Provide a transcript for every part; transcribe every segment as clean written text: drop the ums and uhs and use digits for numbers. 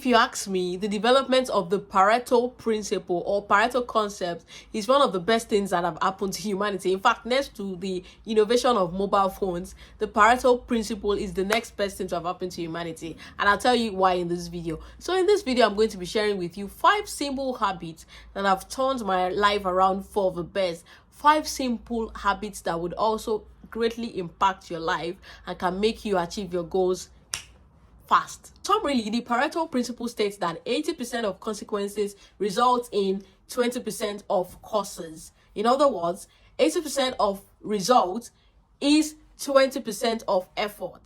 if you ask me, the development of the Pareto principle or Pareto concept is one of the best things that have happened to humanity. In fact, next to the innovation of mobile phones, the Pareto principle is the next best thing to have happened to humanity. And I'll tell you why in this video. So in this video, I'm going to be sharing with you 5 simple habits that have turned my life around for the best. 5 simple habits that would also greatly impact your life and can make you achieve your goals fast. Really, the Pareto principle states that 80% of consequences result in 20% of causes. In other words, 80% of result is 20% of effort.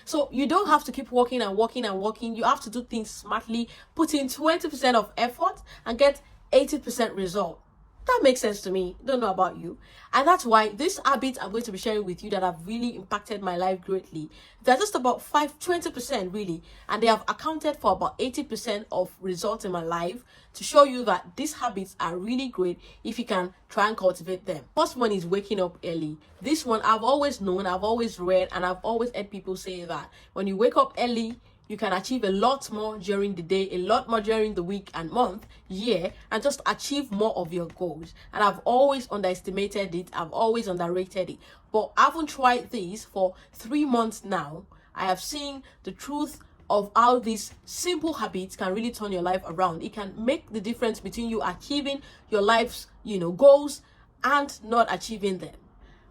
So you don't have to keep working and working and working. You have to do things smartly, put in 20% of effort and get 80% result. That makes sense to me. Don't know about you. And that's why this habit I'm going to be sharing with you that have really impacted my life greatly. They're just about 20% really. And they have accounted for about 80% of results in my life, to show you that these habits are really great if you can try and cultivate them. First one is waking up early. This one I've always known, I've always read, and I've always heard people say that when you wake up early, you can achieve a lot more during the day, a lot more during the week and month, year, and just achieve more of your goals. And I've always underestimated it. I've always underrated it. But I haven't tried this for 3 months now. I have seen the truth of how these simple habits can really turn your life around. It can make the difference between you achieving your life's, goals and not achieving them.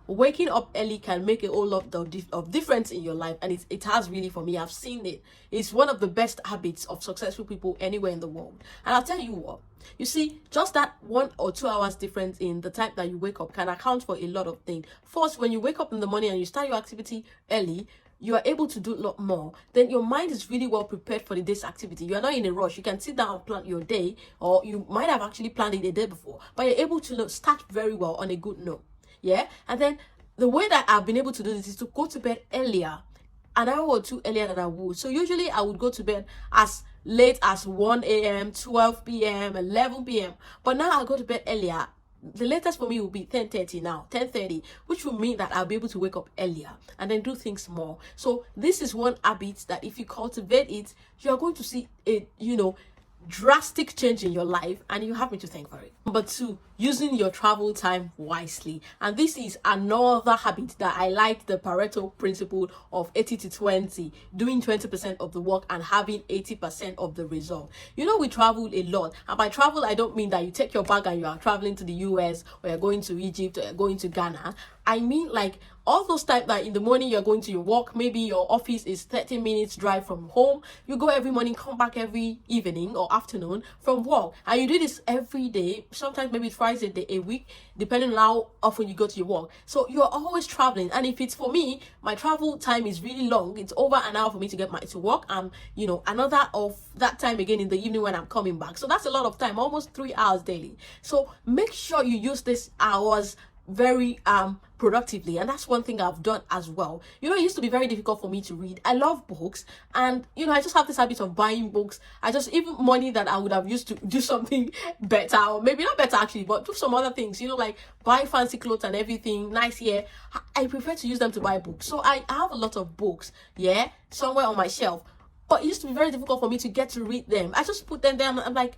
Waking up early can make a whole lot of difference in your life, and it has really, for me. I've seen it. It's one of the best habits of successful people anywhere in the world. And I'll tell you what, you see, just that 1 or 2 hours difference in the time that you wake up can account for a lot of things. First, when you wake up in the morning and you start your activity early, you are able to do a lot more. Then your mind is really well prepared for the day's activity. You are not in a rush. You can sit down and plan your day, or you might have actually planned it a day before, but you're able to start very well on a good note. Yeah, and then the way that I've been able to do this is to go to bed earlier, an hour or 2 earlier than I would. So usually I would go to bed as late as 1 a.m., 12 p.m., 11 p.m. But now I'll go to bed earlier. The latest for me will be 10:30 now, 10:30, which will mean that I'll be able to wake up earlier and then do things more. So this is one habit that if you cultivate it, you are going to see a, drastic change in your life, and you have me to thank for it. Number 2, using your travel time wisely. And this is another habit that I like, the Pareto principle of 80-20, doing 20% of the work and having 80% of the result. We travel a lot, and by travel I don't mean that you take your bag and you are traveling to the US, or you're going to Egypt, or you're going to Ghana. I mean, like, all those times that in the morning you're going to your work, maybe your office is 30 minutes drive from home. You go every morning, come back every evening or afternoon from work, and you do this every day, sometimes maybe twice a week, depending on how often you go to your work. So you're always traveling. And if it's, for me, my travel time is really long, it's over an hour for me to get to work, and another of that time again in the evening when I'm coming back. So that's a lot of time, almost 3 hours daily. So make sure you use these hours very productively, and that's one thing I've done as well. It used to be very difficult for me to read. I love books, and I just have this habit of buying books. Even money that I would have used to do something better, or maybe not better actually, but do some other things, like buy fancy clothes and everything nice here, I prefer to use them to buy books. So I have a lot of books, somewhere on my shelf. But it used to be very difficult for me to get to read them. I just put them there and I'm like,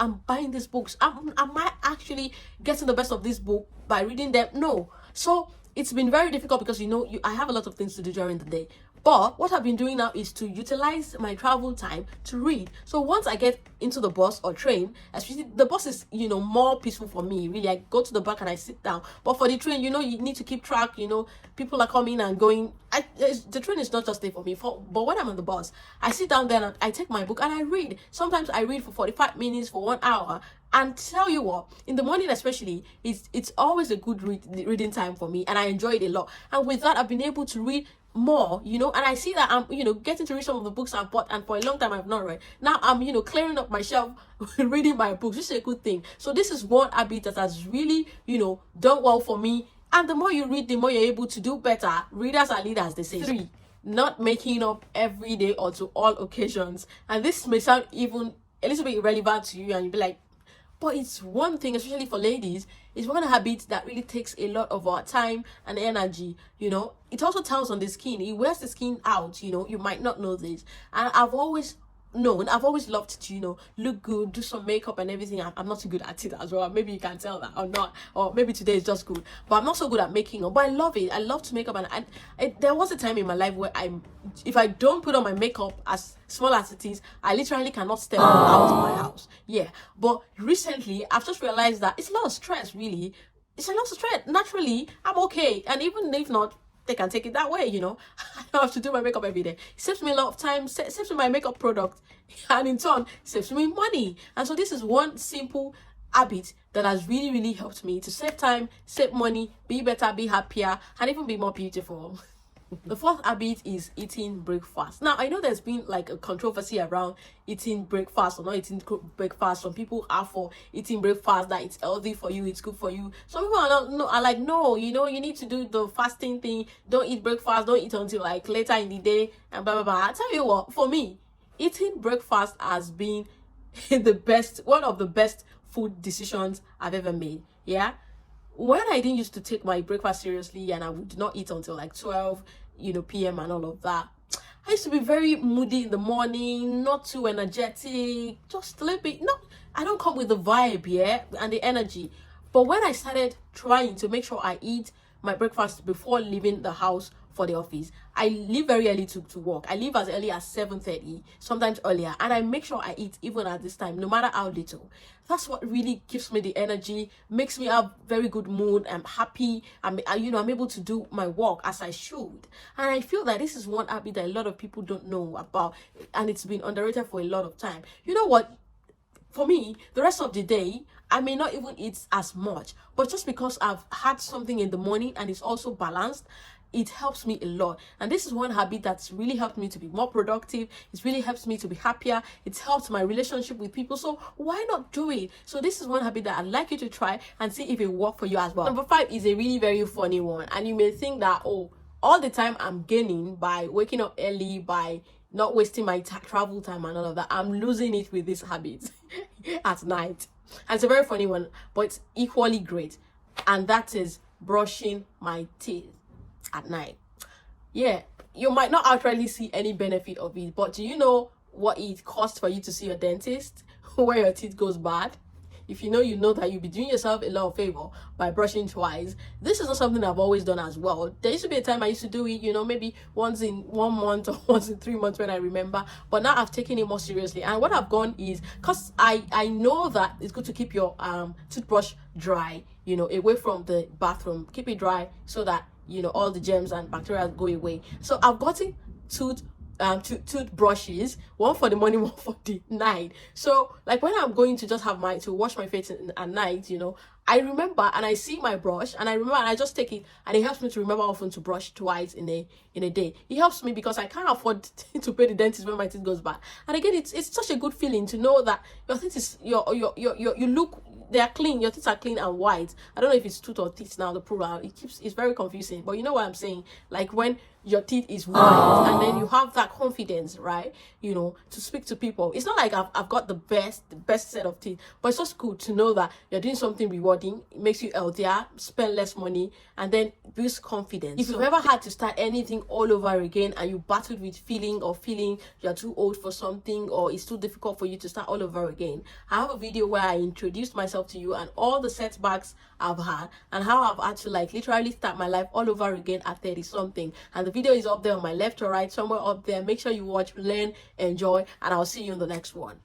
I'm buying these books. Am I actually getting the best of this book by reading them? No. So it's been very difficult because, I have a lot of things to do during the day. But what I've been doing now is to utilize my travel time to read. So once I get into the bus or train, especially the bus is, more peaceful for me. Really, I go to the back and I sit down. But for the train, you need to keep track. People are coming and going. The train is not just there for me. But when I'm on the bus, I sit down there and I take my book and I read. Sometimes I read for 45 minutes, for 1 hour. And tell you what, in the morning especially, it's always a good reading time for me, and I enjoy it a lot. And with that, I've been able to read more, and I see that I'm, getting to read some of the books I've bought, and for a long time I've not read. Now I'm, clearing up my shelf, reading my books, which is a good thing. So this is one habit that has really, done well for me. And the more you read, the more you're able to do better. Readers are leaders, they say. 3, not making up every day or to all occasions. And this may sound even a little bit irrelevant to you, and you'll be like, but it's one thing, especially for ladies, it's one habit that really takes a lot of our time and energy. It also tells on the skin. It wears the skin out. You might not know this. And I've always known, I've always loved to, look good, do some makeup and everything. I'm not too good at it as well. Maybe you can tell that or not, or maybe today is just good. But I'm not so good at making up. But I love it. I love to make up, and there was a time in my life where if I don't put on my makeup, as small as it is, I literally cannot step out of my house. Yeah. But recently, I've just realized that it's a lot of stress. Really, it's a lot of stress. Naturally, I'm okay, and even if not, they can take it that way, I don't have to do my makeup every day. It saves me a lot of time, saves me my makeup product, and in turn, saves me money. And so this is one simple habit that has really, really helped me to save time, save money, be better, be happier, and even be more beautiful. The fourth habit is eating breakfast. Now, I know there's been like a controversy around eating breakfast or not eating breakfast. Some people are for eating breakfast, that it's healthy for you, it's good for you. Some people are not. No, are like, no, you need to do the fasting thing. Don't eat breakfast. Don't eat until like later in the day and blah blah blah. I tell you what, for me, eating breakfast has been one of the best food decisions I've ever made. Yeah. When I didn't used to take my breakfast seriously and I would not eat until like 12, p.m. and all of that, I used to be very moody in the morning, not too energetic, just a little bit. No, I don't come with the vibe, yeah, and the energy. But when I started trying to make sure I eat my breakfast before leaving the house for the office, I leave very early to work. I leave as early as 7:30, sometimes earlier, and I make sure I eat even at this time, no matter how little. That's what really gives me the energy, makes me have very good mood. I'm happy. I'm able to do my work as I should. And I feel that this is one habit that a lot of people don't know about, and it's been underrated for a lot of time. You know what? For me, the rest of the day, I may not even eat as much, but just because I've had something in the morning and it's also balanced, it helps me a lot. And this is one habit that's really helped me to be more productive. It's really helps me to be happier. It's helped my relationship with people. So why not do it? So this is one habit that I'd like you to try and see if it works for you as well. Number 5 is a really very funny one. And you may think that, oh, all the time I'm gaining by waking up early, by not wasting my travel time and all of that, I'm losing it with this habit at night. And it's a very funny one, but it's equally great. And that is brushing my teeth at night. Yeah, you might not actually see any benefit of it, but do you know what it costs for you to see your dentist where your teeth goes bad? If you know that you'll be doing yourself a lot of favor by brushing twice. This is not something I've always done as well. There used to be a time I used to do it, maybe once in 1 month or once in 3 months when I remember. But now I've taken it more seriously. And what I've gone is, because I know that it's good to keep your toothbrush dry, away from the bathroom. Keep it dry so that all the germs and bacteria go away. So I've gotten toothbrushes, one for the morning, one for the night. So like when I'm going to just have to wash my face at night, I remember and I see my brush and I just take it, and it helps me to remember often to brush twice in a day. It helps me because I can't afford to pay the dentist when my teeth goes bad. And again, it's such a good feeling to know that your teeth is you look, they are clean, your teeth are clean and white. I don't know if it's tooth or teeth now, the plural. It's very confusing, but you know what I'm saying. Like when your teeth is white and then you have that confidence, right, to speak to people. It's not like I've got the best set of teeth, but it's just good to know that you're doing something rewarding. It makes you healthier, spend less money, and then boost confidence. If you've ever had to start anything all over again and you battled with feeling you're too old for something, or it's too difficult for you to start all over again, I have a video where I introduced myself to you and all the setbacks I've had and how I've had to literally start my life all over again at 30 something. And the video is up there on my left or right, somewhere up there. Make sure you watch, learn, enjoy, and I'll see you in the next one.